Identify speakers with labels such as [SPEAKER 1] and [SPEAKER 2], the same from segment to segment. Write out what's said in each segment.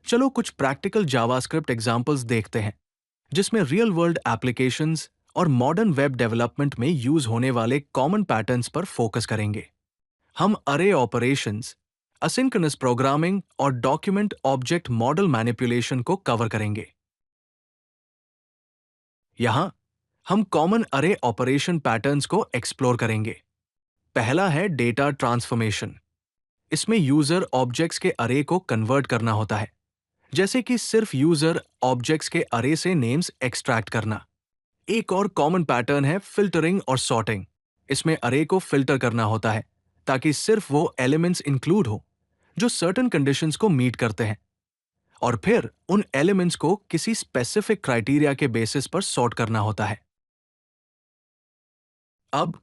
[SPEAKER 1] चलो कुछ practical JavaScript examples देखते हैं जिसमें रियल वर्ल्ड एप्लीकेशंस और मॉडर्न वेब डेवलपमेंट में यूज होने वाले कॉमन पैटर्न्स पर फोकस करेंगे। हम अरे ऑपरेशंस, असिंक्रोनस प्रोग्रामिंग और डॉक्यूमेंट ऑब्जेक्ट मॉडल मैनिपुलेशन को कवर करेंगे। यहां हम कॉमन अरे ऑपरेशन पैटर्न्स को एक्सप्लोर करेंगे। पहला है डेटा ट्रांसफॉर्मेशन। इसमें यूजर ऑब्जेक्ट्स के अरे को कन्वर्ट करना होता है, जैसे कि सिर्फ यूजर ऑब्जेक्ट्स के अरे से नेम्स एक्सट्रैक्ट करना। एक और कॉमन पैटर्न है फिल्टरिंग और सॉर्टिंग। इसमें अरे को फिल्टर करना होता है ताकि सिर्फ वो एलिमेंट्स इंक्लूड हो जो सर्टेन कंडीशंस को मीट करते हैं, और फिर उन एलिमेंट्स को किसी स्पेसिफिक क्राइटेरिया के बेसिस पर सॉर्ट करना होता है। अब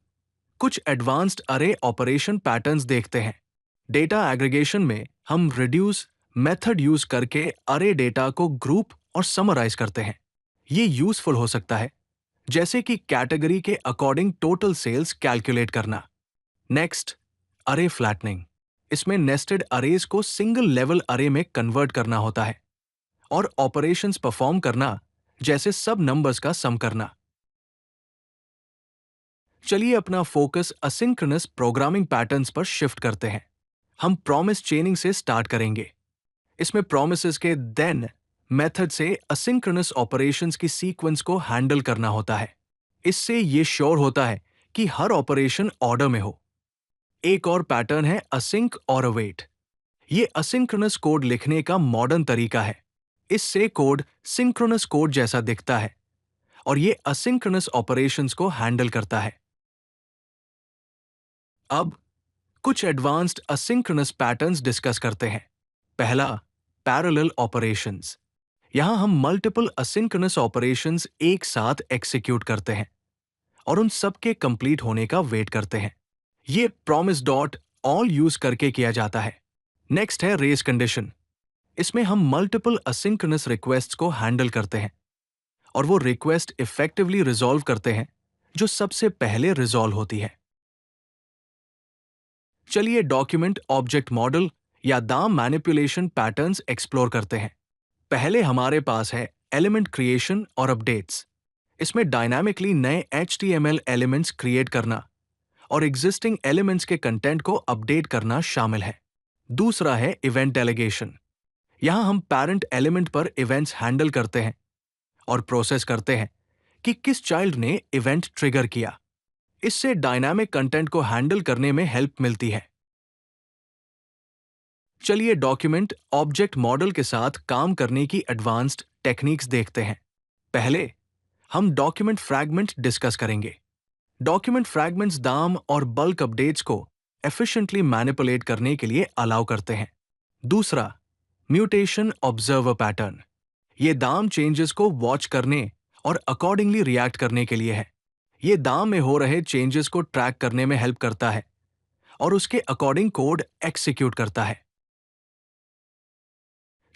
[SPEAKER 1] कुछ एडवांस्ड अरे ऑपरेशन पैटर्न्स देखते हैं। डेटा एग्रीगेशन में हम रिड्यूस मेथड यूज करके अरे डेटा को ग्रुप और समराइज करते हैं। ये यूजफुल हो सकता है, जैसे कि कैटेगरी के अकॉर्डिंग टोटल सेल्स कैलकुलेट करना। नेक्स्ट, अरे फ्लैटनिंग। इसमें नेस्टेड अरेज को सिंगल लेवल अरे में कन्वर्ट करना होता है और ऑपरेशंस परफॉर्म करना, जैसे सब नंबर्स का सम करना। चलिए अपना फोकस असिंक्रोनस प्रोग्रामिंग पैटर्न्स पर शिफ्ट करते हैं। हम प्रॉमिस चेनिंग से स्टार्ट करेंगे। इसमें प्रॉमिसेस के देन मेथड से असिंक्रोनस ऑपरेशंस की सीक्वेंस को हैंडल करना होता है। इससे ये श्योर होता है कि हर ऑपरेशन ऑर्डर में हो। एक और पैटर्न है असिंक और अवेट। ये असिंक्रोनस कोड लिखने का मॉडर्न तरीका है। इससे कोड सिंक्रोनस कोड जैसा दिखता है और ये असिंक्रोनस ऑपरेशंस को हैंडल करता है। अब कुछ एडवांस्ड असिंक्रोनस पैटर्न्स डिस्कस करते हैं। पहला, पैरेलल ऑपरेशंस। यहां हम मल्टीपल असिंक्रोनस ऑपरेशंस एक साथ एग्जीक्यूट करते हैं और उन सब के कंप्लीट होने का वेट करते हैं। ये प्रॉमिस डॉट ऑल यूज करके किया जाता है। नेक्स्ट है रेस कंडीशन। इसमें हम मल्टीपल असिंक्रोनस रिक्वेस्ट्स को हैंडल करते हैं और वो रिक्वेस्ट इफेक्टिवली रिजॉल्व करते हैं जो सबसे पहले रिजॉल्व होती है। चलिए डॉक्यूमेंट ऑब्जेक्ट मॉडल या दाम मैनिपुलेशन पैटर्न्स एक्सप्लोर करते हैं। पहले हमारे पास है एलिमेंट क्रिएशन और अपडेट्स। इसमें डायनामिकली नए HTML एलिमेंट्स क्रिएट करना और एग्जिस्टिंग एलिमेंट्स के कंटेंट को अपडेट करना शामिल है। दूसरा है इवेंट डेलीगेशन। यहां हम पैरेंट एलिमेंट पर इवेंट्स हैंडल करते हैं और प्रोसेस करते हैं कि किस चाइल्ड ने इवेंट ट्रिगर किया। इससे डायनामिक कंटेंट को हैंडल करने में हेल्प मिलती है। चलिए डॉक्यूमेंट ऑब्जेक्ट मॉडल के साथ काम करने की एडवांस्ड टेक्निक्स देखते हैं। पहले हम डॉक्यूमेंट फ्रैगमेंट डिस्कस करेंगे। डॉक्यूमेंट फ्रैगमेंट्स दाम और बल्क अपडेट्स को एफिशिएंटली मैनिपुलेट करने के लिए अलाउ करते हैं। दूसरा, म्यूटेशन ऑब्जर्वर पैटर्न। ये दाम चेंजेस को वॉच करने और अकॉर्डिंगली रिएक्ट करने के लिए है। ये दाम में हो रहे चेंजेस को ट्रैक करने में हेल्प करता है और उसके अकॉर्डिंग कोड एक्सिक्यूट करता है।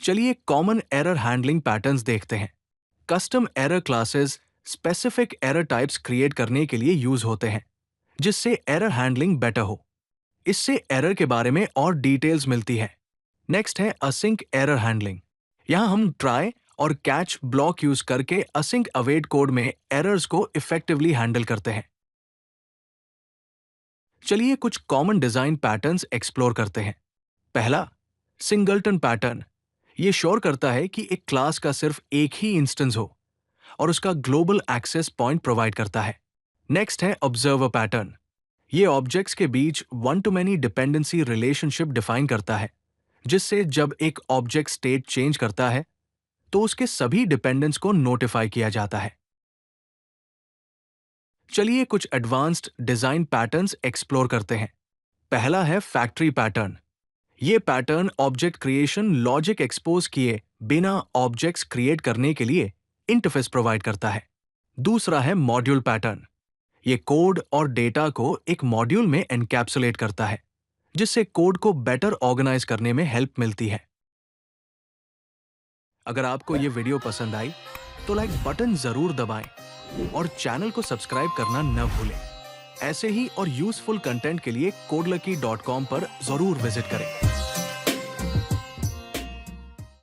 [SPEAKER 1] चलिए कॉमन एरर हैंडलिंग पैटर्न्स देखते हैं। Custom error classes specific error types create करने के लिए यूज होते हैं, जिससे एरर हैंडलिंग बेटर हो। इससे एरर के बारे में और डिटेल्स मिलती है। नेक्स्ट है असिंक एरर हैंडलिंग। यहां हम ट्राई और कैच ब्लॉक यूज करके असिंक अवेट कोड में एरर्स को इफेक्टिवली हैंडल करते हैं। चलिए कुछ कॉमन डिजाइन पैटर्न्स एक्सप्लोर करते हैं। पहला, सिंगलटन पैटर्न। ये श्योर करता है कि एक क्लास का सिर्फ एक ही इंस्टेंस हो और उसका ग्लोबल एक्सेस पॉइंट प्रोवाइड करता है। नेक्स्ट है ऑब्जर्वर पैटर्न। ये ऑब्जेक्ट्स के बीच one to many dependency relationship define करता है, जिससे जब एक ऑब्जेक्ट स्टेट चेंज करता है तो उसके सभी डिपेंडेंट्स को नोटिफाई किया जाता है। चलिए कुछ एडवांस्ड डिजाइन पैटर्न्स एक्सप्लोर करते हैं। पहला है फैक्ट्री पैटर्न। ये pattern object creation logic expose किए बिना ऑब्जेक्ट्स क्रिएट करने के लिए इंटरफेस प्रोवाइड करता है। दूसरा है मॉड्यूल पैटर्न। ये कोड और डेटा को एक मॉड्यूल में एनकैप्सुलेट करता है, जिससे कोड को बेटर ऑर्गेनाइज करने में हेल्प मिलती है। अगर आपको ये वीडियो पसंद आई तो लाइक बटन जरूर दबाएं और चैनल को सब्सक्राइब करना न भूलें। ऐसे ही और यूजफुल कंटेंट के लिए codelucky.com पर जरूर विजिट करें।